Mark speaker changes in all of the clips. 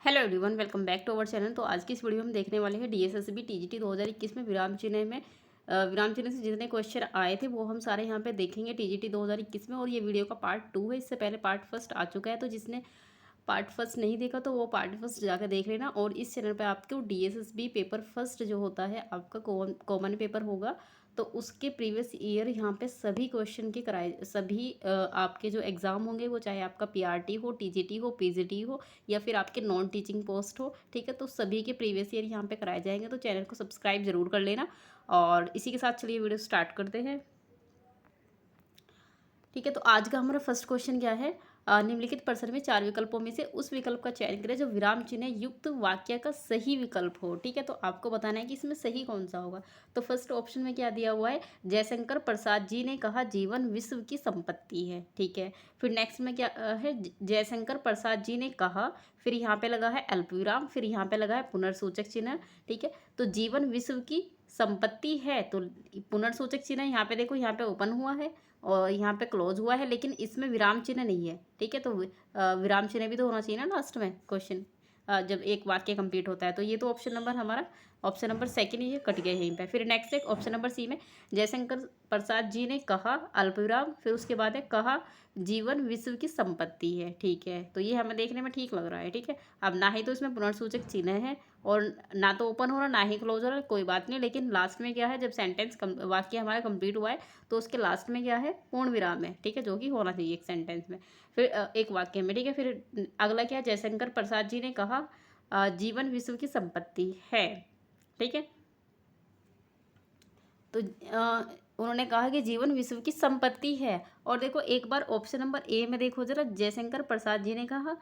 Speaker 1: Hello everyone, welcome back to our channel. तो आज की इस वीडियो में हम देखने वाले हैं डीएसएसबी टीजीटी 2021 में विराम चिन्ह में विराम चिन्ह से जितने क्वेश्चन आए थे वो हम सारे यहाँ पे देखेंगे टीजीटी 2021 में। और ये वीडियो का पार्ट 2 है। इससे पहले पार्ट फर्स्ट आ चुका है, तो जिसने पार्ट फर्स्ट नहीं देखा तो वो पार्ट फर्स्ट जाकर देख लेना। और इस चैनल पे आपको डीएसएसबी पेपर फर्स्ट जो होता है आपका कॉमन पेपर होगा, तो उसके प्रीवियस ईयर यहाँ पे सभी क्वेश्चन के कराए सभी आपके जो एग्ज़ाम होंगे, वो चाहे आपका पीआरटी हो, टीजीटी हो, पीजीटी हो या फिर आपके नॉन टीचिंग पोस्ट हो, ठीक है। तो सभी के प्रीवियस ईयर यहाँ पे कराए जाएंगे, तो चैनल को सब्सक्राइब जरूर कर लेना। और इसी के साथ चलिए वीडियो स्टार्ट करते हैं। ठीक है, तो आज का हमारा फर्स्ट क्वेश्चन क्या है। निम्नलिखित प्रश्न में 4 विकल्पों में से उस विकल्प का चयन करें जो विराम चिन्ह युक्त वाक्य का सही विकल्प हो। ठीक है, तो आपको बताना है कि इसमें सही कौन सा होगा। तो फर्स्ट ऑप्शन में क्या दिया हुआ है, जयशंकर प्रसाद जी ने कहा जीवन विश्व की संपत्ति है। ठीक है, फिर नेक्स्ट में क्या है, जयशंकर प्रसाद जी ने कहा, फिर यहाँ पे लगा है अल्पविराम, फिर यहाँ पे लगा है पुनर्सूचक चिन्ह। ठीक है, तो जीवन विश्व की संपत्ति है, तो पुनर्सूचक चिन्ह यहाँ पे देखो, यहाँ पे ओपन हुआ है और यहाँ पे क्लोज हुआ है, लेकिन इसमें विराम चिन्ह नहीं है। ठीक है, तो विराम चिन्ह भी तो होना चाहिए ना लास्ट में क्वेश्चन, जब एक वाक्य कंप्लीट होता है। तो ये तो ऑप्शन नंबर हमारा ऑप्शन नंबर सेकंड ये कट गया यहीं पे। फिर नेक्स्ट एक ऑप्शन नंबर सी में जयशंकर प्रसाद जी ने कहा अल्पविराम, फिर उसके बाद है कहा जीवन विश्व की संपत्ति है। ठीक है, तो ये हमें देखने में ठीक लग रहा है। ठीक है, अब ना ही तो इसमें पुनर्सूचक चिन्ह है और ना तो ओपन हो रहा ना ही क्लोज हो रहा, कोई बात नहीं। लेकिन लास्ट में क्या है, जब सेंटेंस वाक्य हमारा कंप्लीट हुआ है तो उसके लास्ट में क्या है, पूर्ण विराम है। ठीक है, जो कि होना चाहिए एक सेंटेंस में, फिर एक वाक्य में। ठीक है, फिर अगला क्या है, जयशंकर प्रसाद जी ने कहा जीवन विश्व की संपत्ति है। ठीक है, तो उन्होंने कहा कि जीवन विश्व की संपत्ति है। और देखो एक बार ऑप्शन नंबर ए में देखो जरा, जयशंकर प्रसाद जी ने कहा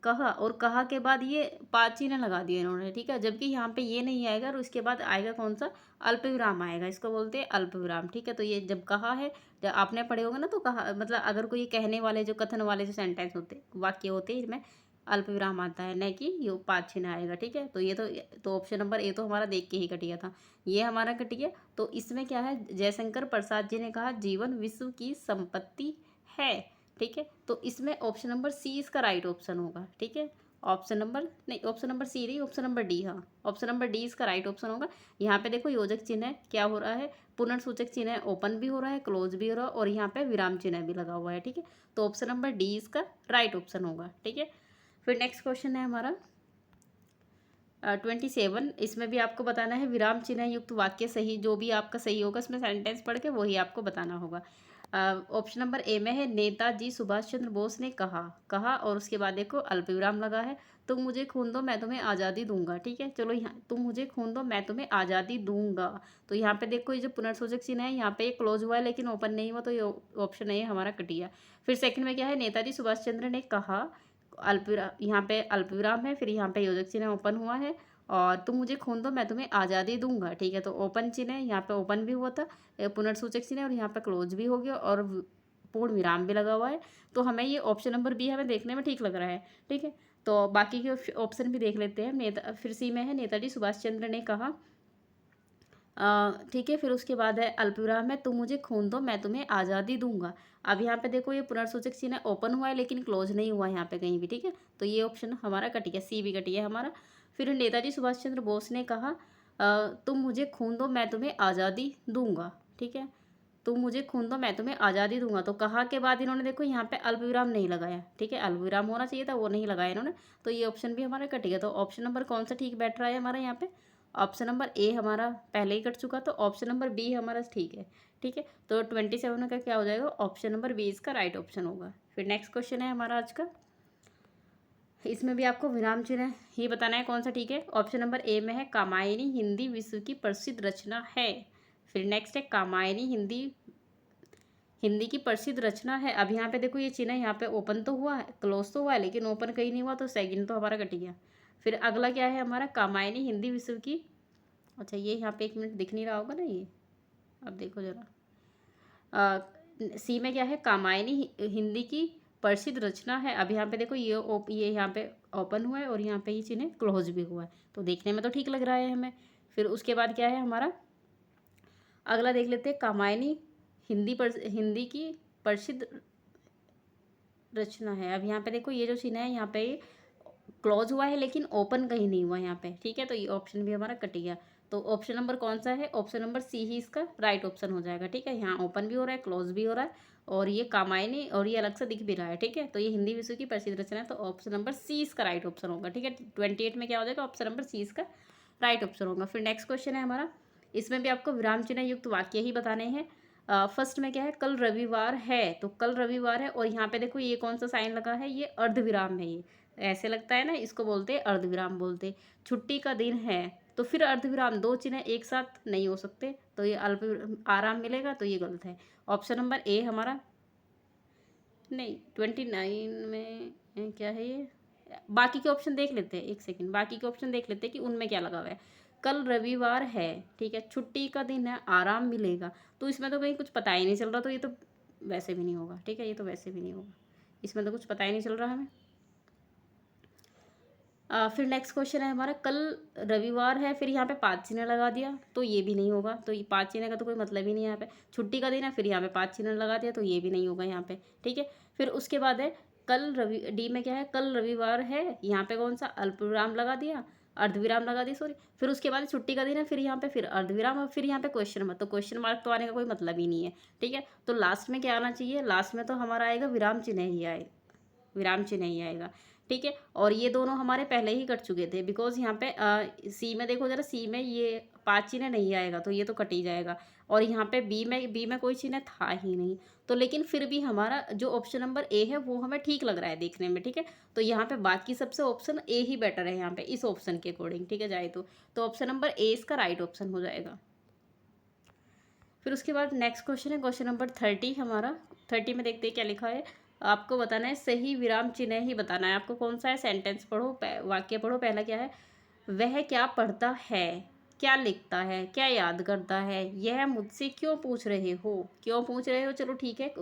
Speaker 1: कहा और कहा के बाद ये 5 चिन्ह लगा दिए इन्होंने। ठीक है, जबकि यहाँ पे ये नहीं आएगा और उसके बाद आएगा कौन सा, अल्प विराम आएगा, इसको बोलते हैं अल्प विराम। ठीक है, तो ये जब कहा है, जब आपने पढ़े होंगे ना, तो कहा मतलब अगर कोई कहने वाले जो कथन वाले जो सेंटेंस होते वाक्य होते हैं, इसमें अल्प विराम आता है, न कि ये 5 चिन्ह आएगा। ठीक है, तो ये तो ऑप्शन नंबर ए तो हमारा देख के ही कट गया था, ये हमारा कट गया। तो इसमें क्या है, जयशंकर प्रसाद जी ने कहा जीवन विश्व की संपत्ति है। ठीक है, तो इसमें ऑप्शन नंबर सी इसका राइट ऑप्शन होगा। ठीक है, ऑप्शन नंबर नहीं, ऑप्शन नंबर सी नहीं, ऑप्शन नंबर डी, हाँ ऑप्शन नंबर डी इसका राइट ऑप्शन होगा। यहाँ पे देखो योजक चिन्ह है, क्या हो रहा है, पुनर्सूचक चिन्ह है, ओपन भी हो रहा है, क्लोज भी हो रहा है और यहाँ पे विराम चिन्ह भी लगा हुआ है। ठीक है, तो ऑप्शन नंबर डी इसका राइट ऑप्शन होगा। ठीक है, फिर नेक्स्ट क्वेश्चन है हमारा 27। इसमें भी आपको बताना है विराम चिन्ह युक्त वाक्य सही, जो भी आपका सही होगा इसमें सेंटेंस पढ़ के वही आपको बताना होगा। ऑप्शन नंबर ए में है नेताजी सुभाष चंद्र बोस ने कहा कहा और उसके बाद देखो अल्पविराम लगा है, तुम मुझे खून दो मैं तुम्हें आज़ादी दूंगा। ठीक है, चलो यहाँ तुम मुझे खून दो मैं तुम्हें आज़ादी दूंगा, तो यहाँ पे देखो ये जो पुनर्सूचक चिन्ह है यहाँ पे ये क्लोज हुआ है लेकिन ओपन नहीं हुआ, तो ये ऑप्शन नहीं है हमारा कटिया। फिर सेकंड में क्या है, नेताजी सुभाष चंद्र ने कहा अल्पविराम, यहाँ पे अल्पविराम है, फिर यहाँ पे योजक चिन्ह ओपन हुआ है और तुम मुझे खून दो मैं तुम्हें आज़ादी दूंगा। ठीक है, तो ओपन चिन्ह है, यहाँ पे ओपन भी हुआ था, पुनर्सूचक चिन्ह है और यहाँ पे क्लोज भी हो गया और पूर्ण विराम भी लगा हुआ है। तो हमें ये ऑप्शन नंबर बी हमें देखने में ठीक लग रहा है। ठीक है, तो बाकी के ऑप्शन भी देख लेते हैं। नेता फिर सी में है नेताजी सुभाष चंद्र ने कहा, ठीक है, फिर उसके बाद है अल्पविराम में तुम मुझे खून दो मैं तुम्हें आज़ादी दूंगा। अब यहाँ पे देखो ये पुनर्सूचक चिन्ह ओपन हुआ है लेकिन क्लोज नहीं हुआ यहाँ पे कहीं भी। ठीक है, तो ये ऑप्शन हमारा कट गया, सी भी कट गया हमारा। फिर नेताजी सुभाष चंद्र बोस ने कहा तुम मुझे खून दो मैं तुम्हें आज़ादी दूंगा। ठीक है, तुम मुझे खून दो मैं तुम्हें आज़ादी दूंगा, तो कहा के बाद इन्होंने देखो यहाँ पे अल्पविराम नहीं लगाया। ठीक है, अल्पविराम होना चाहिए था, वो नहीं लगाया इन्होंने, तो ये ऑप्शन भी हमारा कट गया। तो ऑप्शन नंबर कौन सा ठीक बैठ रहा है हमारा यहाँ पे, ऑप्शन नंबर ए हमारा पहले ही कट चुका, तो ऑप्शन नंबर बी हमारा ठीक है। ठीक है, तो 27 का क्या हो जाएगा, ऑप्शन नंबर बी इसका राइट ऑप्शन होगा। फिर नेक्स्ट क्वेश्चन है हमारा आज का, इसमें भी आपको विराम चिन्ह ही बताना है कौन सा ठीक है। ऑप्शन नंबर ए में है कामायनी हिंदी विश्व की प्रसिद्ध रचना है। फिर नेक्स्ट है कामायनी हिंदी हिंदी की प्रसिद्ध रचना है। अब यहाँ पे देखो ये चिन्ह यहाँ पे ओपन तो हुआ है, क्लोज तो हुआ है, लेकिन ओपन कहीं नहीं हुआ, तो सेकंड तो हमारा कट गया। फिर अगला क्या है हमारा, कामायनी हिंदी विश्व की, अच्छा ये यहाँ पे 1 मिनट दिख नहीं रहा होगा ना ये, अब देखो जरा, सी में क्या है, कामायनी हिंदी की प्रसिद्ध रचना है। अब यहाँ पे देखो ये यहाँ पे ओपन हुआ है और यहाँ पे ये चिन्ह क्लोज भी हुआ है, तो देखने में तो ठीक लग रहा है हमें। फिर उसके बाद क्या है हमारा, अगला देख लेते हैं, कामायनी हिंदी की प्रसिद्ध रचना है। अब यहाँ पे देखो ये जो चिन्ह है यहाँ पे क्लोज हुआ है लेकिन ओपन कहीं नहीं हुआ यहाँ पे, ठीक है। तो ये ऑप्शन भी हमारा कट गया। तो ऑप्शन नंबर कौन सा है? ऑप्शन नंबर सी ही इसका राइट ऑप्शन हो जाएगा, ठीक है। यहाँ ओपन भी हो रहा है, क्लोज भी हो रहा है, और ये कामायनी, और ये अलग से दिख भी रहा है, ठीक है। तो ये हिंदी विश्व की प्रसिद्ध रचना है, तो ऑप्शन नंबर सी इसका राइट ऑप्शन होगा, ठीक है। 28 में क्या हो जाएगा? ऑप्शन नंबर सी इसका राइट ऑप्शन होगा। फिर नेक्स्ट क्वेश्चन है हमारा, इसमें भी आपको विराम चिन्ह युक्त वाक्य ही बताने हैं। फर्स्ट में क्या है? कल रविवार है, तो कल रविवार है, और यहाँ पे देखो ये कौन सा साइन लगा है? ये अर्धविराम है। ये ऐसे लगता है ना, इसको बोलते हैं अर्धविराम बोलते। छुट्टी का दिन है, तो फिर अर्धविराम, दो चिन्ह एक साथ नहीं हो सकते, तो ये अल्प आराम मिलेगा, तो ये गलत है। ऑप्शन नंबर ए हमारा, नहीं 29 में क्या है ये? बाकी के ऑप्शन देख लेते हैं, एक सेकंड, बाकी के ऑप्शन देख लेते हैं कि उनमें क्या लगा हुआ है। कल रविवार है, ठीक है, छुट्टी का दिन है, आराम मिलेगा, तो इसमें तो कहीं कुछ पता ही नहीं चल रहा, तो ये तो वैसे भी नहीं होगा, ठीक है। ये तो वैसे भी नहीं होगा, इसमें तो कुछ पता ही नहीं चल रहा हमें। फिर नेक्स्ट क्वेश्चन है हमारा, कल रविवार है, फिर यहाँ पे 5 चिन्ह लगा दिया, तो ये भी नहीं होगा। तो ये 5 चिन्ह का तो कोई मतलब ही नहीं है यहाँ पे। छुट्टी का दिन है, फिर यहाँ पे 5 चिन्ह लगा दिया, तो ये भी नहीं होगा यहाँ पे, ठीक है। फिर उसके बाद है कल रवि, डी में क्या है? कल रविवार है, यहाँ पे कौन सा? अल्पविराम लगा दिया, अर्धविराम लगा दिया, सॉरी। फिर उसके बाद छुट्टी का दिन है, फिर यहाँ पे फिर अर्धविराम, और फिर यहाँ पे क्वेश्चन मार्क, तो क्वेश्चन मार्क तो आने का कोई मतलब ही नहीं है, ठीक है। तो लास्ट में क्या आना चाहिए? लास्ट में तो हमारा आएगा विराम चिन्ह ही आए, विराम चिन्ह ही आएगा, ठीक है। और ये दोनों हमारे पहले ही कट चुके थे, बिकॉज यहाँ पे सी में देखो जरा, सी में ये 5 चिन्ह नहीं आएगा, तो ये तो कट ही जाएगा। और यहाँ पे बी में कोई चिन्ह था ही नहीं, तो लेकिन फिर भी हमारा जो ऑप्शन नंबर ए है वो हमें ठीक लग रहा है देखने में, ठीक है। तो यहाँ पे बाकी सबसे ऑप्शन ए ही बेटर है यहाँ पे, इस ऑप्शन के अकॉर्डिंग, ठीक है, जाए तो ऑप्शन नंबर ए इसका राइट ऑप्शन हो जाएगा। फिर उसके बाद नेक्स्ट क्वेश्चन है क्वेश्चन नंबर 30 हमारा। 30 में देखते हैं क्या लिखा है। आपको बताना है सही विराम चिन्ह ही बताना है आपको। कौन सा है? सेंटेंस पढ़ो, वाक्य पढ़ो। पहला क्या है? वह क्या पढ़ता है, क्या लिखता है, क्या याद करता है, यह मुझसे क्यों पूछ रहे हो? क्यों पूछ रहे हो, चलो ठीक है।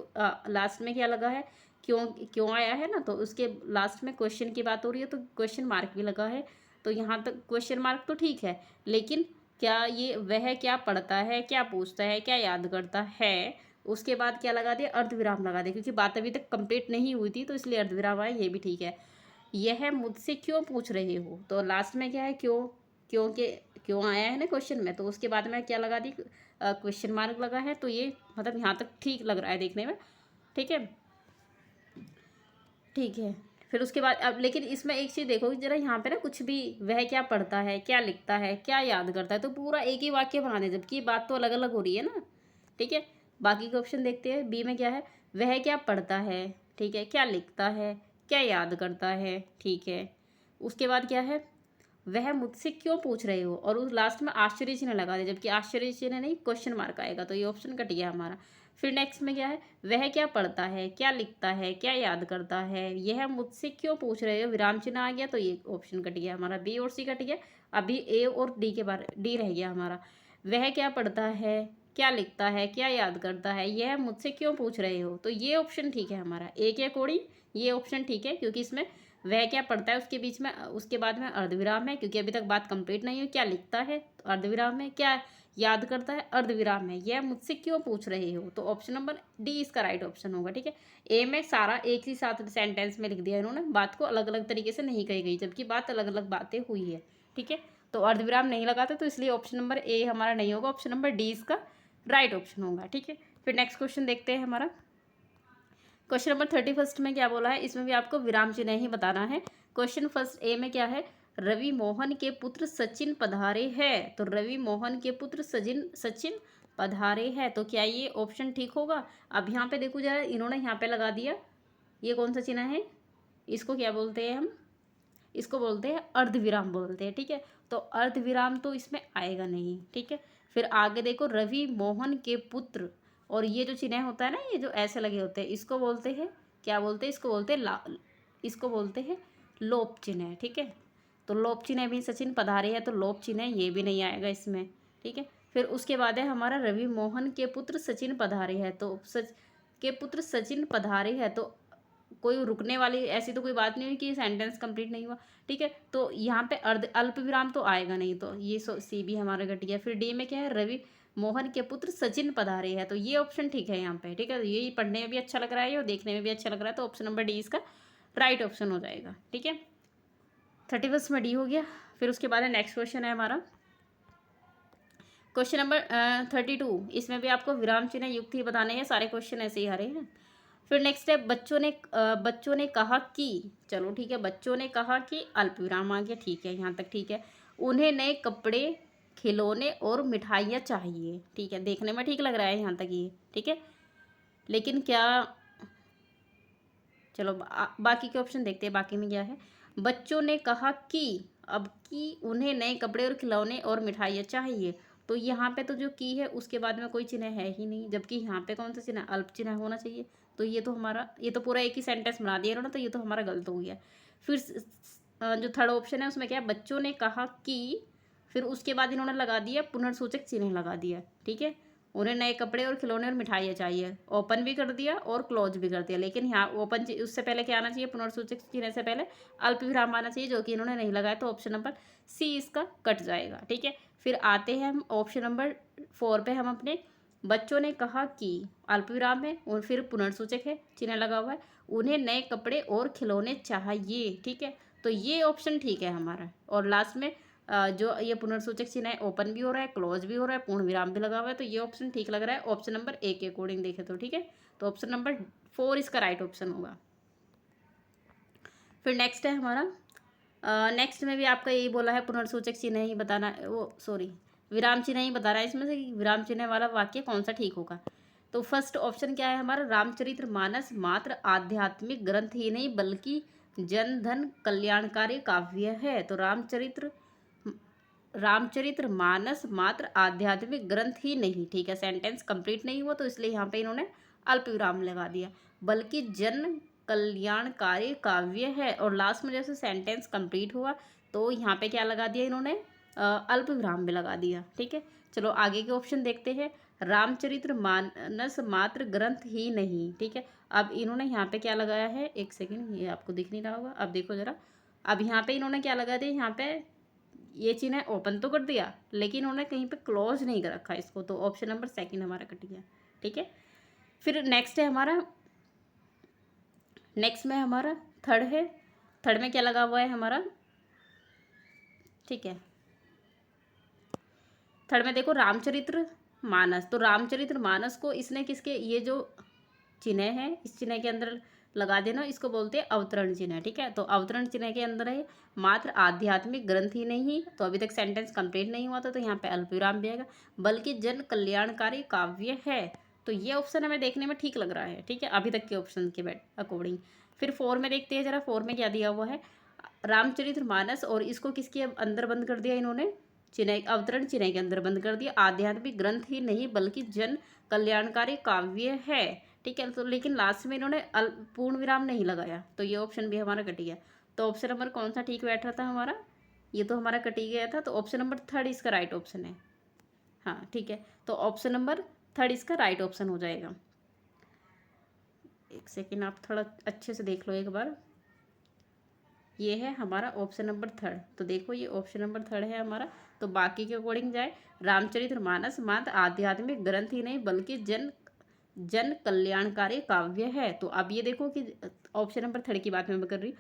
Speaker 1: लास्ट में क्या लगा है? क्यों, क्यों आया है ना, तो उसके लास्ट में क्वेश्चन की बात हो रही है, तो क्वेश्चन मार्क भी लगा है। तो यहाँ तक क्वेश्चन मार्क तो ठीक है, लेकिन क्या ये वह क्या पढ़ता है, क्या पूछता है, क्या याद करता है, उसके बाद क्या लगा दिया? अर्धविराम लगा दिया, क्योंकि बात अभी तक कंप्लीट नहीं हुई थी, तो इसलिए अर्धविराम आया, ये भी ठीक है। यह मुझसे क्यों पूछ रहे हो, तो लास्ट में क्या है? क्यों, क्योंकि क्यों आया है ना क्वेश्चन में, तो उसके बाद में क्या लगा दी? क्वेश्चन मार्क लगा है, तो ये मतलब यहाँ तक ठीक लग रहा है देखने में, ठीक है, ठीक है। फिर उसके बाद अब लेकिन इसमें एक चीज़ देखो जरा, यहाँ पे ना कुछ भी वह क्या पढ़ता है, क्या लिखता है, क्या याद करता है, तो पूरा एक ही वाक्य बना दे, जबकि बात तो अलग अलग हो रही है ना, ठीक है। बाकी के ऑप्शन देखते हैं। बी में क्या है? वह क्या पढ़ता है, ठीक है, क्या लिखता है, क्या याद करता है, ठीक है। उसके बाद क्या है? वह मुझसे क्यों पूछ रहे हो, और उस लास्ट में आश्चर्य चिन्ह लगा दे, जबकि आश्चर्य चिन्ह नहीं, क्वेश्चन मार्क आएगा, तो ये ऑप्शन कट गया हमारा। फिर नेक्स्ट में क्या है? वह क्या पढ़ता है, क्या लिखता है, क्या याद करता है, यह मुझसे क्यों पूछ रहे हो, विराम चिन्ह आ गया, तो ये ऑप्शन कट गया हमारा। बी और सी कट गया, अभी ए और डी के बारे, डी रह गया हमारा। वह क्या पढ़ता है, क्या लिखता है, क्या याद करता है, यह मुझसे क्यों पूछ रहे हो, तो ये ऑप्शन ठीक है हमारा, ए के अकॉर्डिंग ये ऑप्शन ठीक है, क्योंकि इसमें वह क्या पढ़ता है उसके बीच में, उसके बाद में अर्धविराम है, क्योंकि अभी तक बात कंप्लीट नहीं हुई। क्या लिखता है, तो अर्धविराम है, क्या याद करता है, अर्धविराम है, यह मुझसे क्यों पूछ रहे हो, तो ऑप्शन नंबर डी इसका राइट ऑप्शन होगा, ठीक है। ए में सारा एक ही साथ सेंटेंस में लिख दिया इन्होंने, बात को अलग अलग तरीके से नहीं कही गई, जबकि बात अलग अलग बातें हुई है, ठीक है। तो अर्धविराम नहीं लगाते, तो इसलिए ऑप्शन नंबर ए हमारा नहीं होगा, ऑप्शन नंबर डी इसका राइट ऑप्शन होगा, ठीक है। फिर नेक्स्ट क्वेश्चन देखते हैं हमारा। क्वेश्चन नंबर 31 में क्या बोला है? इसमें भी आपको विराम चिन्ह ही बताना है। क्वेश्चन फर्स्ट ए में क्या है? रवि मोहन के पुत्र सचिन पधारे है, तो रवि मोहन के पुत्र सचिन पधारे है, तो क्या ये ऑप्शन ठीक होगा? अब यहाँ पे देखो जरा, इन्होंने यहाँ पे लगा दिया, ये कौन सा चिन्ह है? इसको क्या बोलते हैं हम? इसको बोलते हैं अर्धविराम बोलते हैं, ठीक है। तो अर्धविराम तो इसमें आएगा नहीं, ठीक है। फिर आगे देखो, रवि मोहन के पुत्र, और ये जो चिन्ह होता है ना, ये जो ऐसे लगे होते हैं, इसको बोलते हैं, क्या बोलते हैं? इसको बोलते हैं इसको बोलते हैं लोप चिन्ह, ठीक है। तो लोप चिन्ह भी, सचिन पधारे है, तो लोप चिन्ह ये भी नहीं आएगा इसमें, ठीक है। फिर उसके बाद है हमारा रवि मोहन के पुत्र सचिन पधारे है, तो के पुत्र सचिन पधारे है, तो कोई रुकने वाली ऐसी तो कोई बात नहीं हुई कि सेंटेंस कंप्लीट नहीं हुआ, ठीक है। तो यहाँ पे अल्प विराम तो आएगा नहीं, तो ये सी भी हमारा घट गया। फिर डी में क्या है? रवि मोहन के पुत्र सचिन पधारे है, तो ये ऑप्शन ठीक है यहाँ पे, ठीक है। ये पढ़ने में भी अच्छा लग रहा है और देखने में भी अच्छा लग रहा है, तो ऑप्शन नंबर डी इसका राइट ऑप्शन हो जाएगा, ठीक है। 31 में डी हो गया। फिर उसके बाद नेक्स्ट क्वेश्चन है हमारा क्वेश्चन नंबर 32। इसमें भी आपको विराम चिन्ह युक्त ही बताने हैं, सारे क्वेश्चन ऐसे ही आ रहे हैं। फिर नेक्स्ट है बच्चों ने कहा कि, चलो ठीक है, बच्चों ने कहा कि अल्प विराम आ गया, ठीक है, यहाँ तक ठीक है। उन्हें नए कपड़े, खिलौने और मिठाइयाँ चाहिए, ठीक है, देखने में ठीक लग रहा है यहाँ तक ये, ठीक है। लेकिन क्या, चलो बाकी के ऑप्शन देखते हैं, बाकी में क्या है। बच्चों ने कहा कि, अब कि उन्हें नए कपड़े और खिलौने और मिठाइयाँ चाहिए, तो यहाँ पे तो जो की है उसके बाद में कोई चिन्ह है ही नहीं, जबकि यहाँ पे कौन सा चिन्ह, अल्प चिन्ह होना चाहिए। तो ये तो हमारा, ये तो पूरा एक ही सेंटेंस बना दिया इन्होंने, तो ये तो हमारा गलत हो गया। फिर जो थर्ड ऑप्शन है उसमें क्या है, बच्चों ने कहा कि, फिर उसके बाद इन्होंने लगा दिया पुनर्सूचक चिन्ह लगा दिया, ठीक है। उन्हें नए कपड़े और खिलौने और मिठाइयाँ चाहिए, ओपन भी कर दिया और क्लोज भी कर दिया, लेकिन यहाँ ओपन उससे पहले क्या आना चाहिए, पुनर्सूचक चिन्ह से पहले अल्प विराम आना चाहिए, जो कि इन्होंने नहीं लगाया, तो ऑप्शन नंबर सी इसका कट जाएगा, ठीक है। फिर आते हैं हम ऑप्शन नंबर 4 पे, हम अपने बच्चों ने कहा कि अल्प विराम है और फिर पुनर्सूचक है, चिन्ह लगा हुआ है, उन्हें नए कपड़े और खिलौने चाहिए, ठीक है। तो ये ऑप्शन ठीक है हमारा। और लास्ट में जो ये पुनर्सूचक चिन्ह है, ओपन भी हो रहा है, क्लोज भी हो रहा है, पूर्ण विराम भी लगा हुआ है, तो ये ऑप्शन ठीक लग रहा है ऑप्शन नंबर ए के अकॉर्डिंग देखे तो, ठीक है। तो ऑप्शन नंबर 4 इसका राइट ऑप्शन होगा। फिर नेक्स्ट है हमारा, नेक्स्ट में भी आपका यही बोला है पुनर्सूचक चिन्ह ही बताना, वो सॉरी विराम चिन्ह ही बता रहा है इसमें से कि विराम चिन्ह वाला वाक्य कौन सा ठीक होगा। तो फर्स्ट ऑप्शन क्या है हमारा, रामचरित्र मानस मात्र आध्यात्मिक ग्रंथ ही नहीं बल्कि जन धन कल्याणकारी काव्य है। तो रामचरित्र मानस मात्र आध्यात्मिक ग्रंथ ही नहीं, ठीक है, सेंटेंस कंप्लीट नहीं हुआ, तो इसलिए यहाँ पे इन्होंने अल्प विराम लगा दिया, बल्कि जन कल्याणकारी काव्य है। और लास्ट में जैसे सेंटेंस कंप्लीट हुआ तो यहाँ पे क्या लगा दिया इन्होंने, अल्प विराम भी लगा दिया, ठीक है। चलो आगे के ऑप्शन देखते हैं। रामचरित्र मानस मात्र ग्रंथ ही नहीं, ठीक है। अब इन्होंने यहाँ पे क्या लगाया है, एक सेकेंड, ये आपको दिख नहीं रहा होगा, अब देखो जरा। अब यहाँ पे इन्होंने क्या लगा दिया, यहाँ पे ये चिन्ह है ओपन तो कर दिया, लेकिन उन्होंने कहीं पे क्लोज नहीं कर रखा इसको, तो ऑप्शन नंबर सेकंड हमारा कट गया, ठीक है। फिर नेक्स्ट है हमारा, नेक्स्ट में हमारा थर्ड है, थर्ड में क्या लगा हुआ है हमारा, ठीक है, थर्ड में देखो रामचरित्र मानस, तो रामचरित्र मानस को इसने किसके, ये जो चिन्ह है इस चिन्ह के अंदर लगा देना, इसको बोलते हैं अवतरण चिन्ह, ठीक है। तो अवतरण चिन्ह के अंदर है मात्र आध्यात्मिक ग्रंथ ही नहीं, तो अभी तक सेंटेंस कंप्लीट नहीं हुआ था, तो यहाँ पे अल्पविराम भी आएगा, बल्कि जन कल्याणकारी काव्य है। तो ये ऑप्शन हमें देखने में ठीक लग रहा है, ठीक है, अभी तक के ऑप्शन के अकॉर्डिंग। फिर 4 में देखते हैं जरा, 4 में क्या दिया हुआ है, रामचरित्र मानस, और इसको किसके अंदर बंद कर दिया इन्होंने, चिन्ह अवतरण चिन्ह के अंदर बंद कर दिया, आध्यात्मिक ग्रंथ ही नहीं बल्कि जन कल्याणकारी काव्य है, ठीक है। तो लेकिन लास्ट में इन्होंने पूर्ण विराम नहीं लगाया, तो ये ऑप्शन भी हमारा कट गया। तो ऑप्शन नंबर कौन सा ठीक बैठ रहा था हमारा, ये तो हमारा कट ही गया था, तो ऑप्शन नंबर 3 इसका राइट ऑप्शन है, हाँ ठीक है। तो ऑप्शन नंबर 3 इसका राइट ऑप्शन हो जाएगा। एक सेकेंड आप थोड़ा अच्छे से देख लो एक बार, ये है हमारा ऑप्शन नंबर 3। तो देखो ये ऑप्शन नंबर 3 है हमारा, तो बाकी के अकॉर्डिंग जाए, रामचरित्र मानस मात्र आध्यात्मिक ग्रंथ ही नहीं बल्कि जन कल्याणकारी काव्य है। तो अब ये देखो कि ऑप्शन नंबर 3 की बात मैं कर रही हूँ,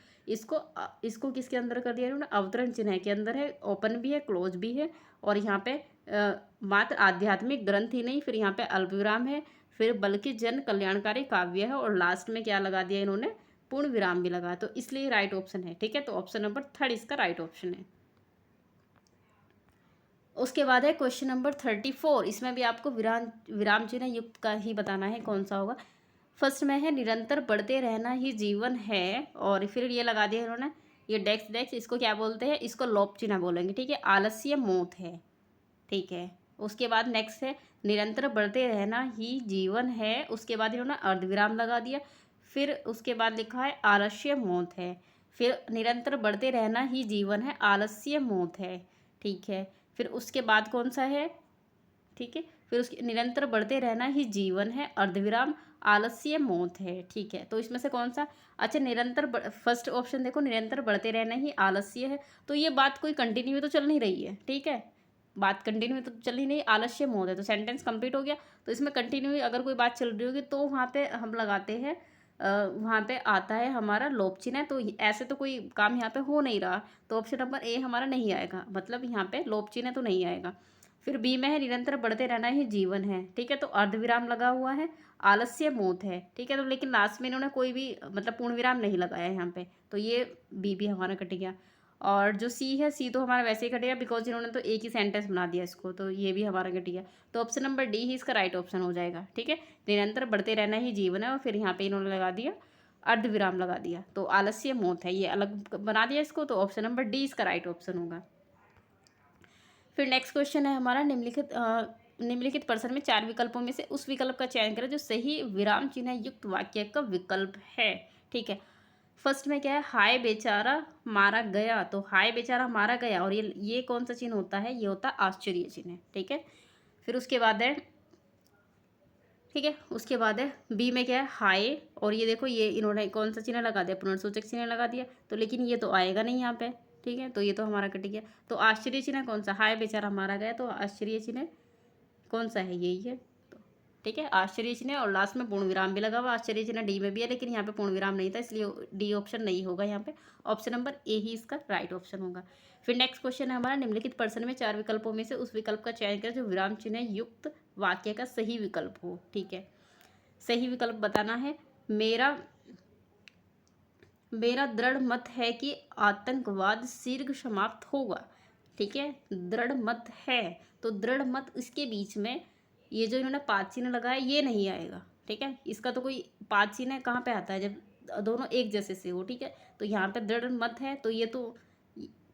Speaker 1: इसको किसके अंदर कर दिया इन्होंने, अवतरण चिन्ह के अंदर है, ओपन भी है, क्लोज भी है, और यहाँ पे मात्र आध्यात्मिक ग्रंथ ही नहीं, फिर यहाँ पे अल्पविराम है, फिर बल्कि जन कल्याणकारी काव्य है, और लास्ट में क्या लगा दिया इन्होंने, पूर्ण विराम भी लगा, तो इसलिए राइट ऑप्शन है, ठीक है। तो ऑप्शन नंबर 3 इसका राइट ऑप्शन है। उसके बाद है क्वेश्चन नंबर 34। इसमें भी आपको विराम चिन्ह युक्त का ही बताना है कौन सा होगा। फर्स्ट में है निरंतर बढ़ते रहना ही जीवन है, और फिर ये लगा दिया इन्होंने, ये डेक्स इसको क्या बोलते हैं, इसको लोप चिन्ह बोलेंगे, ठीक है, आलस्य मौत है, ठीक है। उसके बाद नेक्स्ट है निरंतर बढ़ते रहना ही जीवन है, उसके बाद इन्होंने अर्धविराम लगा दिया, फिर उसके बाद लिखा है आलस्य मौत है, फिर निरंतर बढ़ते रहना ही जीवन है, आलस्य मौत है, ठीक है। फिर उसके बाद कौन सा है, ठीक है, फिर उसके निरंतर बढ़ते रहना ही जीवन है, अर्धविराम आलस्य मौत है, ठीक है। तो इसमें से कौन सा, अच्छा निरंतर फर्स्ट ऑप्शन देखो, निरंतर बढ़ते रहना ही आलस्य है, तो ये बात कोई कंटिन्यू तो चल नहीं रही है, ठीक है, बात कंटिन्यू तो चल ही नहीं, आलस्य मौत है, तो सेंटेंस कंप्लीट हो गया। तो इसमें कंटिन्यू अगर कोई बात चल रही होगी तो वहाँ पे हम लगाते हैं वहाँ पे आता है हमारा लोप चिन्ह है, तो ऐसे तो कोई काम यहाँ पे हो नहीं रहा, तो ऑप्शन नंबर ए हमारा नहीं आएगा, मतलब यहाँ पे लोप चिन्ह तो नहीं आएगा। फिर बी में है निरंतर बढ़ते रहना ही जीवन है, ठीक है, तो अर्धविराम लगा हुआ है, आलस्य मौत है, ठीक है, तो लेकिन लास्ट में इन्होंने कोई भी मतलब पूर्ण विराम नहीं लगाया है यहाँ पे, तो ये बी भी हमारा कट गया। और जो सी है, सी तो हमारा वैसे ही कटेगा बिकॉज इन्होंने तो एक ही सेंटेंस बना दिया इसको, तो ये भी हमारा कट गया। तो ऑप्शन नंबर डी ही इसका राइट ऑप्शन हो जाएगा, ठीक है, निरंतर बढ़ते रहना ही जीवन है, और फिर यहाँ पे इन्होंने लगा दिया अर्धविराम लगा दिया, तो आलस्य मौत है, ये अलग बना दिया इसको, तो ऑप्शन नंबर डी इसका राइट ऑप्शन होगा। फिर नेक्स्ट क्वेश्चन है हमारा, निम्नलिखित प्रश्न में 4 विकल्पों में से उस विकल्प का चयन करें जो सही विराम चिन्ह युक्त वाक्य का विकल्प है, ठीक है। फर्स्ट में क्या है, हाय बेचारा मारा गया, तो हाय बेचारा मारा गया, और ये कौन सा चिन्ह होता है, ये होता है आश्चर्य चिन्ह, ठीक है। फिर उसके बाद है, ठीक है, उसके बाद है बी में क्या है, हाय, और ये देखो ये इन्होंने कौन सा चिन्ह लगा दिया, पुनर्सूचक चिन्ह लगा दिया, तो लेकिन ये तो आएगा नहीं यहाँ पे, ठीक है, तो ये तो हमारा कट गया। तो आश्चर्य चिन्ह कौन सा, हाय बेचारा मारा गया, तो आश्चर्य चिन्ह कौन सा है, यही है, तो ठीक है, आश्चर्य चिन्ह, और लास्ट में पूर्ण विराम भी लगा हुआ, आश्चर्य चिन्ह डी में भी है, लेकिन यहाँ पे पूर्ण विराम नहीं था, इसलिए डी ऑप्शन नहीं होगा यहाँ पे, ऑप्शन नंबर ए ही इसका राइट ऑप्शन होगा। फिर नेक्स्ट क्वेश्चन है हमारा, निम्नलिखित प्रश्न में 4 विकल्पों में से उस विकल्प का चयन करें जो विराम चिन्ह युक्त वाक्य का सही विकल्प हो, ठीक है। सही विकल्प बताना है, मेरा मेरा दृढ़ मत है कि आतंकवाद शीघ्र समाप्त होगा, ठीक है, दृढ़ मत है, तो दृढ़ मत इसके बीच में ये जो इन्होंने 5 चिन्ह लगाया ये नहीं आएगा, ठीक है, इसका तो कोई 5 चिन्ह कहाँ पे आता है जब दोनों एक जैसे से हो, ठीक है, तो यहाँ पे दृढ़ मत है, तो ये तो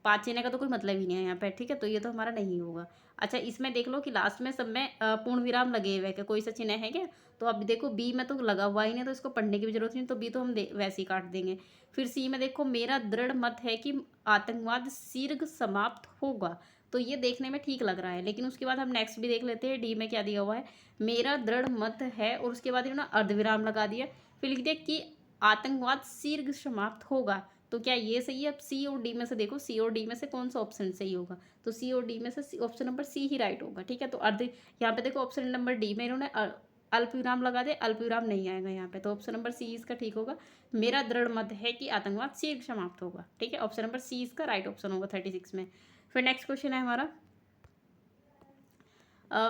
Speaker 1: 5 चिन्ह का तो कोई मतलब ही नहीं है यहाँ पे, ठीक है, तो ये तो हमारा नहीं होगा। अच्छा, इसमें देख लो कि लास्ट में सब में पूर्ण विराम लगे हुए हैं, कोई सा चिन्ह है क्या, तो अब देखो बी में तो लगा हुआ ही नहीं, तो इसको पढ़ने की भी जरूरत नहीं, तो बी तो हम वैसे ही काट देंगे। फिर सी में देखो, मेरा दृढ़ मत है कि आतंकवाद शीघ्र समाप्त होगा, तो ये देखने में ठीक लग रहा है, लेकिन उसके बाद हम नेक्स्ट भी देख लेते हैं, डी में क्या दिया हुआ है, मेरा दृढ़ मत है, और उसके बाद इन्होंने अर्धविराम लगा दिया, फिर लिख दिया कि आतंकवाद शीघ्र समाप्त होगा, तो क्या ये सही है। अब सी और डी में से देखो, सी और डी में से कौन सा ऑप्शन सही होगा, तो सी और डी में से ऑप्शन नंबर सी ही राइट होगा, ठीक है। तो अर्ध, यहाँ पे देखो ऑप्शन नंबर डी में इन्होंने अल्प विराम लगा दे, अल्प विराम नहीं आएगा यहाँ पे, तो ऑप्शन नंबर सी इसका ठीक होगा, मेरा दृढ़ मत है कि आतंकवाद शीघ्र समाप्त होगा, ठीक है, ऑप्शन नंबर सी इसका राइट ऑप्शन होगा 36 में। फिर नेक्स्ट क्वेश्चन है हमारा,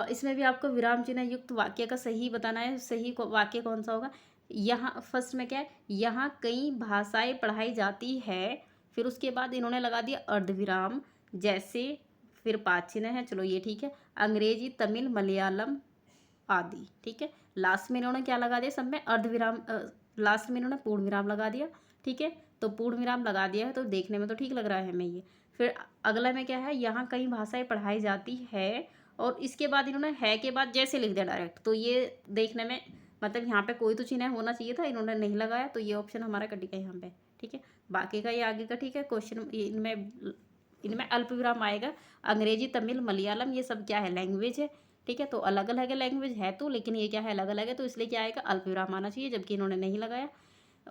Speaker 1: इसमें भी आपको विराम चिन्ह युक्त वाक्य का सही बताना है, सही वाक्य कौन सा होगा। यहाँ फर्स्ट में क्या है, यहाँ कई भाषाएं पढ़ाई जाती है, फिर उसके बाद इन्होंने लगा दिया अर्धविराम, जैसे, फिर 5 चिन्ह है, चलो ये ठीक है, अंग्रेजी, तमिल, मलयालम आदि, ठीक है। लास्ट में इन्होंने क्या लगा दिया, सब में अर्धविराम, लास्ट में इन्होंने पूर्ण विराम लगा दिया, ठीक है, तो पूर्ण विराम लगा दिया है, तो देखने में तो ठीक लग रहा है हमें ये। फिर अगला में क्या है, यहाँ कई भाषाएं पढ़ाई जाती है, और इसके बाद इन्होंने है के बाद जैसे लिख दिया डायरेक्ट, तो ये देखने में मतलब यहाँ पे कोई तो चिन्ह होना चाहिए था, इन्होंने नहीं लगाया, तो ये ऑप्शन हमारा कट गया यहाँ पे, ठीक है। बाकी का ये आगे का ठीक है, क्वेश्चन इनमें अल्प विराम आएगा, अंग्रेजी, तमिल, मलयालम ये सब क्या है, लैंग्वेज है, ठीक है, तो अलग अलग है, लैंग्वेज है तो, लेकिन ये क्या है, अलग अलग है, तो इसलिए क्या आएगा, अल्प विराम आना चाहिए, जबकि इन्होंने नहीं लगाया,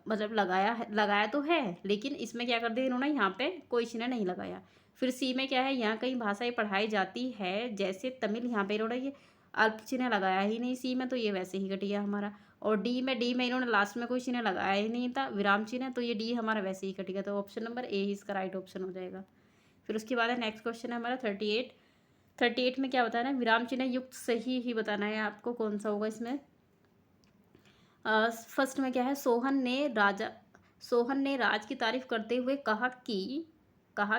Speaker 1: मतलब लगाया तो है, लेकिन इसमें क्या कर दिया इन्होंने, यहाँ पे कोई चिन्ह नहीं लगाया। फिर सी में क्या है, यहाँ कई भाषाएं पढ़ाई जाती है, जैसे तमिल, यहाँ पे इन्होंने ये अल्प चिन्ह लगाया ही नहीं सी में, तो ये वैसे ही कट गया हमारा। और डी में इन्होंने लास्ट में कोई चिन्ह लगाया ही नहीं था, विराम चिन्ह, तो ये डी हमारा वैसे ही कट गया, तो ऑप्शन नंबर ए ही इसका राइट ऑप्शन हो जाएगा। फिर उसके बाद है नेक्स्ट क्वेश्चन है हमारा 38 में क्या बताना है, विराम चिन्ह युक्त सही ही बताना है आपको, कौन सा होगा इसमें। फर्स्ट में क्या है, सोहन ने राज की तारीफ करते हुए कहा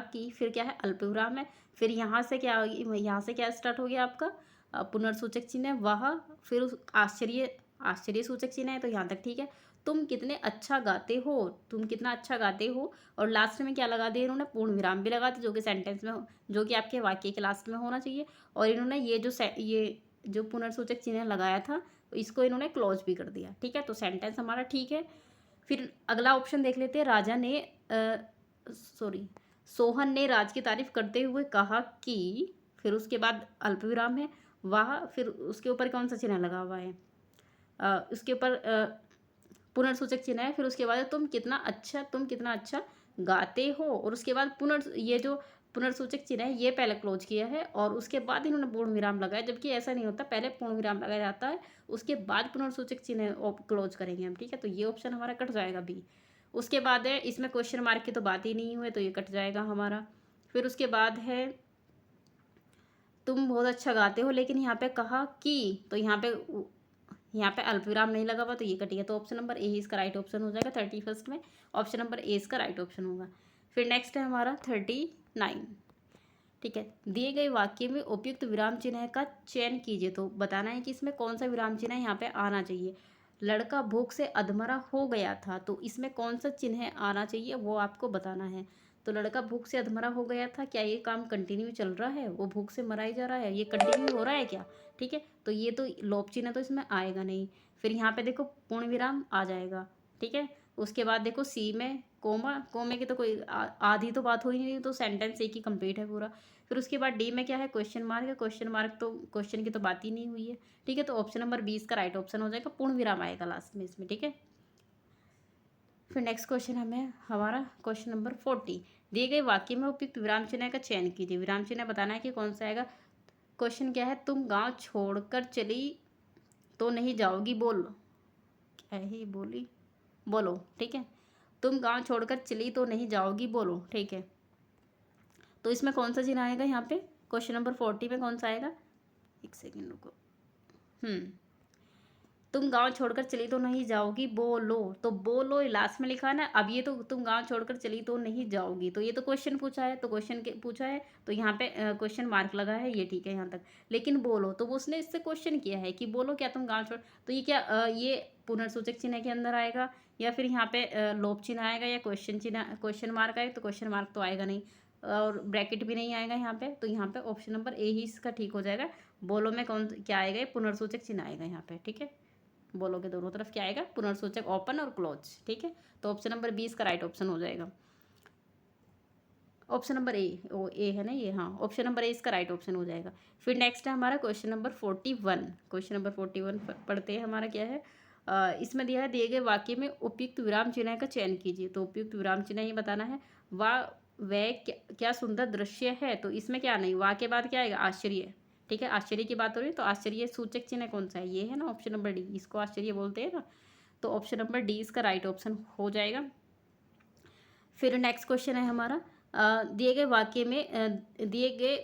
Speaker 1: कि फिर क्या है, अल्पविराम है, फिर यहाँ से क्या स्टार्ट हो गया आपका, पुनर्सूचक चिन्ह है वह, फिर आश्चर्य सूचक चिन्ह है, तो यहाँ तक ठीक है, तुम कितना अच्छा गाते हो, और लास्ट में क्या लगा दिया इन्होंने, पूर्ण विराम भी लगा दिया, जो कि सेंटेंस में जो कि आपके वाक्य के लास्ट में होना चाहिए, और इन्होंने ये जो पुनर्सूचक चिन्ह लगाया था, तो इसको इन्होंने क्लोज भी कर दिया, ठीक है, तो सेंटेंस हमारा ठीक है। फिर अगला ऑप्शन देख लेते हैं, सोहन ने राज की तारीफ करते हुए कहा कि, फिर उसके बाद अल्पविराम है वह, फिर उसके ऊपर कौन सा चिन्ह लगा हुआ है, उसके ऊपर पुनर्सूचक चिन्ह है, फिर उसके बाद तुम कितना अच्छा गाते हो, और उसके बाद ये जो पुनर्सूचक चिन्ह है ये पहले क्लोज किया है और उसके बाद इन्होंने पूर्ण विराम लगाया, जबकि ऐसा नहीं होता, पहले पूर्ण विराम लगाया जाता है उसके बाद पुनर्सूचक चिन्ह क्लोज करेंगे हम, ठीक है। तो ये ऑप्शन हमारा कट जाएगा बी। उसके बाद है इसमें क्वेश्चन मार्क की तो बात ही नहीं हुई, तो ये कट जाएगा हमारा। फिर उसके बाद है तुम बहुत अच्छा गाते हो लेकिन यहाँ पे कहा कि, तो यहाँ पे अल्प विराम नहीं लगा हुआ, तो ये कट गया। तो ऑप्शन नंबर ए ही इसका राइट ऑप्शन हो जाएगा। 31 में ऑप्शन नंबर ए इसका राइट ऑप्शन होगा। फिर नेक्स्ट है हमारा 39, ठीक है। दिए गए वाक्य में उपयुक्त विराम चिन्ह का चयन कीजिए, तो बताना है कि इसमें कौन सा विराम चिन्ह यहाँ पे आना चाहिए। लड़का भूख से अधमरा हो गया था, तो इसमें कौन सा चिन्ह आना चाहिए वो आपको बताना है। तो लड़का भूख से अधमरा हो गया था, क्या ये काम कंटिन्यू चल रहा है, वो भूख से मरा ही जा रहा है, ये कंटिन्यू हो रहा है क्या, ठीक है। तो ये तो लोप चिन्ह तो इसमें आएगा नहीं। फिर यहाँ पे देखो पूर्ण विराम आ जाएगा, ठीक है। उसके बाद देखो सी में कोमा, कोमे की तो कोई आधी तो बात हो ही नहीं, तो सेंटेंस एक ही कंप्लीट है पूरा। फिर उसके बाद डी में क्या है, क्वेश्चन मार्क है। क्वेश्चन मार्क तो क्वेश्चन की तो बात ही नहीं हुई है, ठीक है। तो ऑप्शन नंबर 20 का राइट ऑप्शन हो जाएगा, पूर्ण विराम आएगा लास्ट में इसमें, ठीक है। फिर नेक्स्ट क्वेश्चन हमें हमारा क्वेश्चन नंबर 40, दिए गए वाक्य में उपयुक्त विराम चिन्ह का चयन कीजिए। विराम चिन्ह बताना है कि कौन सा आएगा। क्वेश्चन क्या है, तुम गांव छोड़कर चली तो नहीं जाओगी, बोल, क्या है बोली, बोलो, ठीक है। तुम गांव छोड़कर चली तो नहीं जाओगी, बोलो, ठीक है। तो इसमें कौन सा चिन्ह आएगा यहाँ पे, क्वेश्चन नंबर 40 में कौन सा आएगा, एक सेकेंड रुको। तुम गांव छोड़कर चली तो नहीं जाओगी, बोलो, तो बोलो लास्ट में लिखा है ना। अब ये तो तुम गांव छोड़कर चली तो नहीं जाओगी, तो ये तो क्वेश्चन पूछा है, तो क्वेश्चन के पूछा है तो यहाँ पे क्वेश्चन मार्क लगा है, ये ठीक है यहाँ तक। लेकिन बोलो तो वो उसने इससे क्वेश्चन किया है कि बोलो क्या तुम गाँव छोड़, तो ये क्या ये पुनर्सूचक चिन्ह के अंदर आएगा या फिर यहाँ पे लोप चिन्ह आएगा या क्वेश्चन चिन्ह, क्वेश्चन मार्क आएगा, तो क्वेश्चन मार्क तो आएगा नहीं और ब्रैकेट भी नहीं आएगा यहाँ पे। तो यहाँ पे ऑप्शन नंबर ए ही इसका ठीक हो जाएगा। बोलो में कौन क्या आएगा, ये पुनर्सूचक चिन्ह आएगा यहाँ पे, ठीक है। बोलो के दोनों तरफ क्या आएगा, पुनर्सूचक ओपन और क्लोज, ठीक है। तो ऑप्शन नंबर 20 का राइट ऑप्शन हो जाएगा। ऑप्शन नंबर ए, ओ ए है ना ये, हाँ ऑप्शन नंबर ए इसका राइट ऑप्शन हो जाएगा। फिर नेक्स्ट है हमारा क्वेश्चन नंबर 41। क्वेश्चन नंबर 41 पढ़ते हैं, हमारा क्या है, इसमें दिया है दिए गए वाक्य में उपयुक्त विराम चिन्ह का चयन कीजिए। तो उपयुक्त विराम चिन्ह ये बताना है। वाह वह क्या सुंदर दृश्य है, तो इसमें क्या नहीं, वाह के बाद क्या आएगा, आश्चर्य, ठीक है। आश्चर्य की बात हो रही है तो आश्चर्य सूचक चिन्ह कौन सा है, ये है ना ऑप्शन नंबर डी, इसको आश्चर्य बोलते हैं ना। तो ऑप्शन नंबर डी इसका राइट ऑप्शन हो जाएगा। फिर नेक्स्ट क्वेश्चन है हमारा, दिए गए वाक्य में दिए गए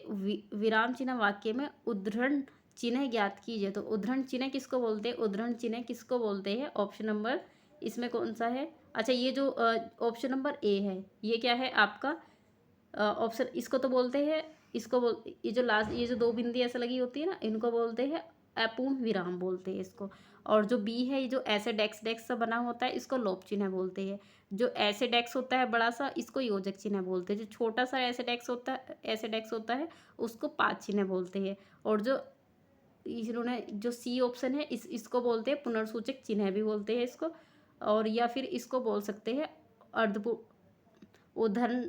Speaker 1: विराम चिन्ह वाक्य में उद्धरण चिन्ह ज्ञात कीजिए। तो उद्धरण चिन्ह किसको बोलते हैं, उद्धरण चिन्ह किसको बोलते हैं, ऑप्शन नंबर इसमें कौन सा है, अच्छा ये जो ऑप्शन नंबर ए है ये क्या है आपका ऑप्शन, इसको तो बोलते हैं, इसको बोल, ये जो लास्ट ये जो दो बिंदी ऐसे लगी होती है ना, इनको बोलते हैं अपूर्ण विराम बोलते हैं इसको। और जो बी है ये जो ऐसे डेक्स डेक्स सा बना होता है इसको लोप चिन्ह बोलते हैं। जो ऐसे डेक्स होता है बड़ा सा इसको योजक चिन्ह बोलते हैं। जो छोटा सा ऐसे डेक्स होता है उसको पाद चिन्ह बोलते हैं। और जो इन्होंने जो सी ऑप्शन है इसको बोलते हैं पुनर्सूचक चिन्ह भी बोलते हैं इसको, और या फिर इसको बोल सकते हैं अर्ध उदाहरण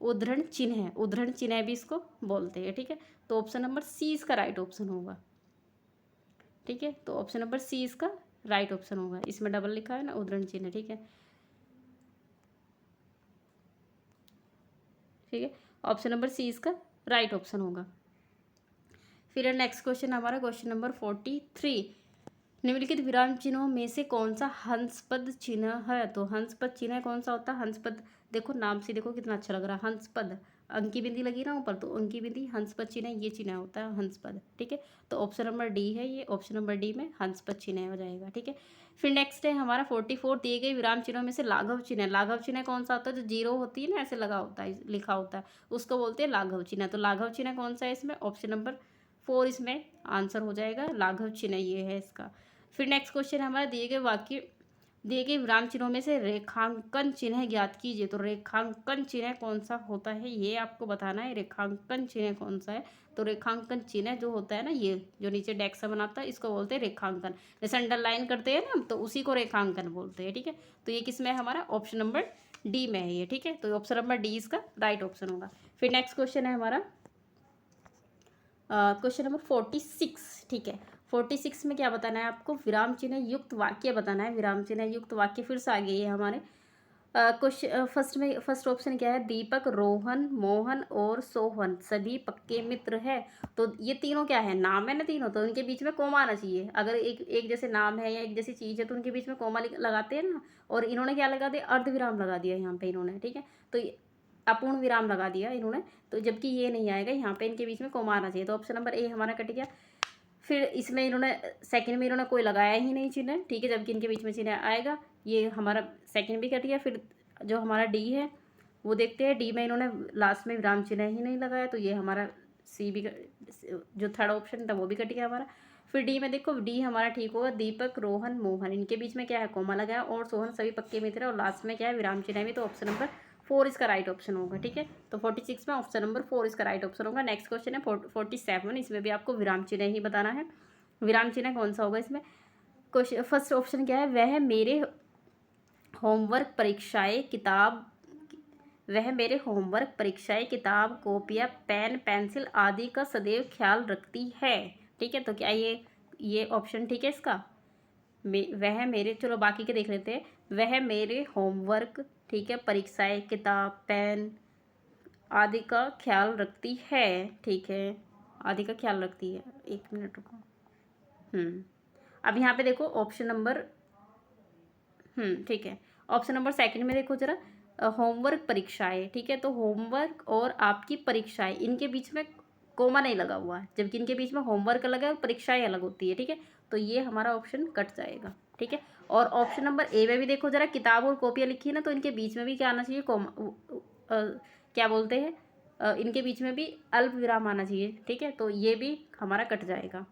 Speaker 1: उद्धरण चिन्ह है, उद्धरण चिन्ह भी इसको बोलते हैं, ठीक है। तो ऑप्शन नंबर सी इसका राइट ऑप्शन होगा, ठीक है। तो ऑप्शन नंबर सी इसका राइट ऑप्शन होगा, इसमें डबल लिखा है ना उद्धरण चिन्ह, ठीक है, ठीक है। ऑप्शन नंबर सी इसका राइट ऑप्शन होगा। फिर नेक्स्ट क्वेश्चन हमारा क्वेश्चन नंबर 43, निम्नलिखित विराम चिन्हों में से कौन सा हंसपद चिन्ह है। तो हंसपद चिन्ह कौन सा होता है, हंसपद देखो नाम से देखो कितना अच्छा लग रहा है, हंसपद, अंकी बिंदी लगी ना ऊपर, तो अंकी बिंदी हंसपद चिन्ह, ये चिन्ह होता है हंसपद, ठीक है। तो ऑप्शन नंबर डी है ये, ऑप्शन नंबर डी में हंसपद चिन्ह हो जाएगा, ठीक है। फिर नेक्स्ट है हमारा 44, दिए गए विराम चिन्हों में से लाघव चिन्ह। लाघव चिन्ह कौन सा होता है, जो जीरो होती है ना ऐसे लगा होता है, लिखा होता है, उसको बोलते हैं लाघव चिन्ह। तो लाघव चिन्ह कौन सा है इसमें, ऑप्शन नंबर 4 इसमें आंसर हो जाएगा, लाघव चिन्ह ये है इसका। फिर नेक्स्ट क्वेश्चन हमारा, दिए गए विराम चिन्हों में से रेखांकन चिन्ह ज्ञात कीजिए। तो रेखांकन चिन्ह कौन सा होता है ये आपको बताना है, रेखांकन चिन्ह कौन सा है। तो रेखांकन चिन्ह जो होता है ना, ये जो नीचे डेक्स बनाता है इसको बोलते हैं रेखांकन, जैसे अंडरलाइन करते हैं ना तो उसी को रेखांकन बोलते हैं, ठीक है। तो ये किस में है हमारा, ऑप्शन नंबर डी में है ये, ठीक है। तो ऑप्शन नंबर डी इसका राइट ऑप्शन होगा। फिर नेक्स्ट क्वेश्चन है हमारा क्वेश्चन नंबर 46, ठीक है। 46 में क्या बताना है आपको, विराम चिन्ह युक्त वाक्य बताना है। विराम चिन्ह युक्त वाक्य फिर से आ गई है हमारे, क्वेश्चन फर्स्ट ऑप्शन क्या है, दीपक, रोहन, मोहन और सोहन सभी पक्के मित्र है। तो ये तीनों क्या है, नाम है ना तीनों, तो इनके बीच में कोमा आना चाहिए। अगर एक एक जैसे नाम है या एक जैसी चीज़ है तो उनके बीच में कोमा लगाते हैं ना, और इन्होंने क्या लगा दिया, अर्धविराम लगा दिया यहाँ पे इन्होंने, ठीक है। तो अपूर्ण विराम लगा दिया इन्होंने, तो जबकि ये नहीं आएगा, यहाँ पे इनके बीच में कोमा आना चाहिए। तो ऑप्शन नंबर ए हमारा कट गया। फिर इसमें इन्होंने सेकंड में इन्होंने कोई लगाया ही नहीं चिन्ह, ठीक है, जबकि इनके बीच में चिन्ह आएगा, ये हमारा सेकंड भी कट गया। फिर जो हमारा डी है वो देखते हैं, डी में इन्होंने लास्ट में विराम चिन्ह ही नहीं लगाया, तो ये हमारा सी भी जो थर्ड ऑप्शन था वो भी कट गया हमारा। फिर डी में देखो, डी हमारा ठीक होगा, दीपक, रोहन, मोहन इनके बीच में क्या है, कोमा लगाया, और सोहन सभी पक्के मित्र है, और लास्ट में क्या है, विराम चिन्ह भी। तो ऑप्शन नंबर 4 इसका राइट ऑप्शन होगा, ठीक है। तो 46 में ऑप्शन नंबर 4 इसका राइट ऑप्शन होगा। नेक्स्ट क्वेश्चन है 47, इसमें भी आपको विराम चिन्ह ही बताना है। विराम चिन्ह कौन सा होगा इसमें, क्वेश्चन फर्स्ट ऑप्शन क्या है, वह मेरे होमवर्क परीक्षाएं किताब, वह मेरे होमवर्क परीक्षाएं किताब, कॉपियाँ, पेन, पेंसिल आदि का सदैव ख्याल रखती है, ठीक है। तो क्या ये ऑप्शन ठीक है इसका, वह मेरे, चलो बाकी के देख लेते हैं। वह मेरे होमवर्क, ठीक है, परीक्षाएं, किताब, पेन आदि का ख्याल रखती है, ठीक है, आदि का ख्याल रखती है। एक मिनट रुको। अब यहाँ पे देखो ऑप्शन नंबर, ठीक है, ऑप्शन नंबर सेकंड में देखो जरा, होमवर्क परीक्षाएं, ठीक है। तो होमवर्क और आपकी परीक्षाएं, इनके बीच में कोमा नहीं लगा हुआ है, जबकि इनके बीच में होमवर्क अलग है और परीक्षाएं अलग होती है, ठीक है। तो ये हमारा ऑप्शन कट जाएगा, ठीक है। और ऑप्शन नंबर ए में भी देखो जरा, किताब और कॉपियाँ लिखी है ना, तो इनके बीच में भी क्या आना चाहिए, कोमा, क्या बोलते हैं, इनके बीच में भी अल्प विराम आना चाहिए, ठीक है। तो ये भी हमारा कट जाएगा,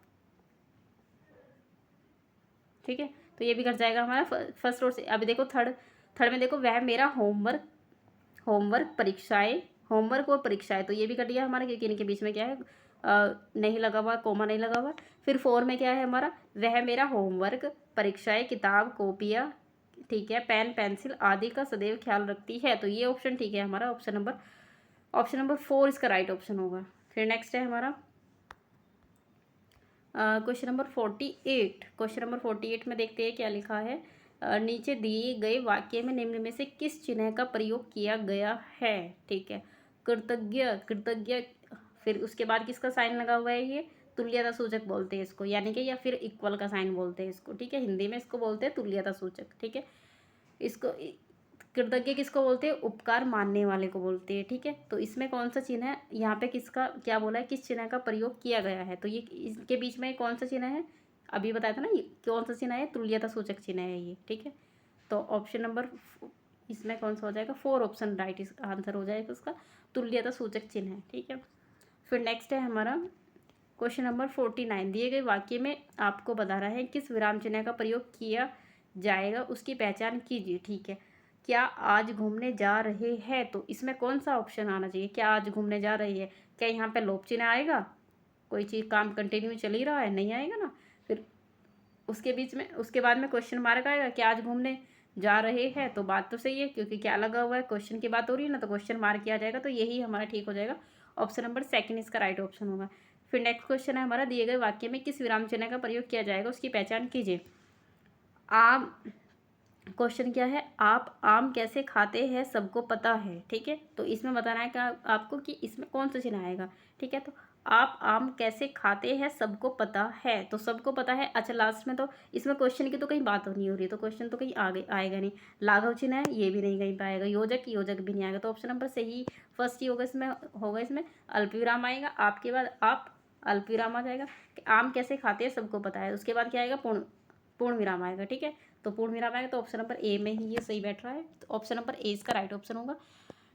Speaker 1: ठीक है। तो ये भी कट जाएगा हमारा फर्स्ट और से। अभी देखो थर्ड में देखो, वह मेरा होमवर्क परीक्षाएं, होमवर्क और परीक्षाएं, तो ये भी कट गया हमारा, क्योंकि इनके बीच में क्या है, नहीं लगा हुआ, कोमा नहीं लगा हुआ। फिर 4 में क्या है हमारा, वह मेरा होमवर्क परीक्षाएं किताब कॉपियाँ, ठीक है, पेन पेंसिल आदि का सदैव ख्याल रखती है। तो ये ऑप्शन ठीक है हमारा, ऑप्शन नंबर 4 इसका राइट ऑप्शन होगा। फिर नेक्स्ट है हमारा क्वेश्चन नंबर 48। क्वेश्चन नंबर 48 में देखते हैं क्या लिखा है, नीचे दिए गए वाक्य में निम्न में से किस चिन्ह का प्रयोग किया गया है, ठीक है। कृतज्ञ, फिर उसके बाद किसका साइन लगा हुआ है, ये तुल्यता सूचक बोलते हैं इसको, यानी कि, या फिर इक्वल का साइन बोलते हैं इसको, ठीक है। हिंदी में इसको बोलते हैं तुल्यता सूचक, ठीक है। इसको कृतज्ञ किसको बोलते हैं, उपकार मानने वाले को बोलते हैं, ठीक है। तो इसमें कौन सा चिन्ह है, यहाँ पे किसका क्या बोला है, किस चिन्ह का प्रयोग किया गया है, तो ये इसके बीच में कौन सा चिन्ह है, अभी बताया था ना, ये कौन सा चिन्ह है, तुल्यता सूचक चिन्ह है ये, ठीक है। तो ऑप्शन नंबर इसमें कौन सा हो जाएगा, 4 ऑप्शन राइट आंसर हो जाएगा उसका, तुल्यता सूचक चिन्ह है, ठीक है। फिर नेक्स्ट है हमारा क्वेश्चन नंबर 49, दिए गए वाक्य में आपको बता रहा है किस विराम चिन्ह का प्रयोग किया जाएगा, उसकी पहचान कीजिए, ठीक है। क्या आज घूमने जा रहे हैं, तो इसमें कौन सा ऑप्शन आना चाहिए, क्या आज घूमने जा रही है, क्या यहाँ पे लोप चिन्ह आएगा, कोई चीज़ काम कंटिन्यू चल ही रहा है, नहीं आएगा ना। फिर उसके बीच में, उसके बाद में क्वेश्चन मार्क आएगा, क्या आज घूमने जा रहे हैं, तो बात तो सही है, क्योंकि क्या लगा हुआ है, क्वेश्चन की बात हो रही है ना, तो क्वेश्चन मार्क किया जाएगा, तो यही हमारा ठीक हो जाएगा, ऑप्शन नंबर सेकंड इसका राइट ऑप्शन होगा। फिर नेक्स्ट क्वेश्चन है हमारा, दिए गए वाक्य में किस विराम चिन्ह का प्रयोग किया जाएगा, उसकी पहचान कीजिए। आम, क्वेश्चन क्या है, आप आम कैसे खाते हैं सबको पता है, ठीक है। तो इसमें बताना है क्या आपको कि इसमें कौन सा चिन्ह आएगा, ठीक है। तो आप आम कैसे खाते हैं सबको पता है, तो सबको पता है, अच्छा लास्ट में, तो इसमें क्वेश्चन की तो कहीं बात नहीं हो रही, तो क्वेश्चन तो कहीं आगे आएगा नहीं, लाघव चिन्ह है ये भी नहीं कहीं पाएगा, योजक भी नहीं आएगा, तो ऑप्शन नंबर सही फर्स्ट ही होगा, इसमें अल्पविराम आएगा, आपके बाद आप अल्पविराम आ जाएगा, कि आम कैसे खाते हैं सबको पता है, उसके बाद क्या आएगा, पूर्ण विराम आएगा, ठीक है। तो पूर्ण विराम आएगा, तो ऑप्शन नंबर ए में ही ये सही बैठ रहा है, तो ऑप्शन नंबर ए इसका राइट ऑप्शन होगा,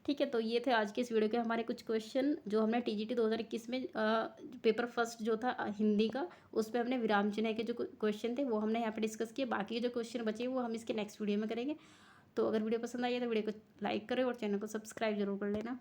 Speaker 1: ठीक है। तो ये थे आज के इस वीडियो के हमारे कुछ क्वेश्चन, जो हमने टीजीटी 2021 में पेपर फर्स्ट जो था हिंदी का, उस पर हमने विराम चिन्ह के जो क्वेश्चन थे वो हमने यहाँ पे डिस्कस किए, बाकी के जो क्वेश्चन बचे वो हम इसके नेक्स्ट वीडियो में करेंगे। तो अगर वीडियो पसंद आई है तो वीडियो को लाइक करें और चैनल को सब्सक्राइब जरूर कर लेना।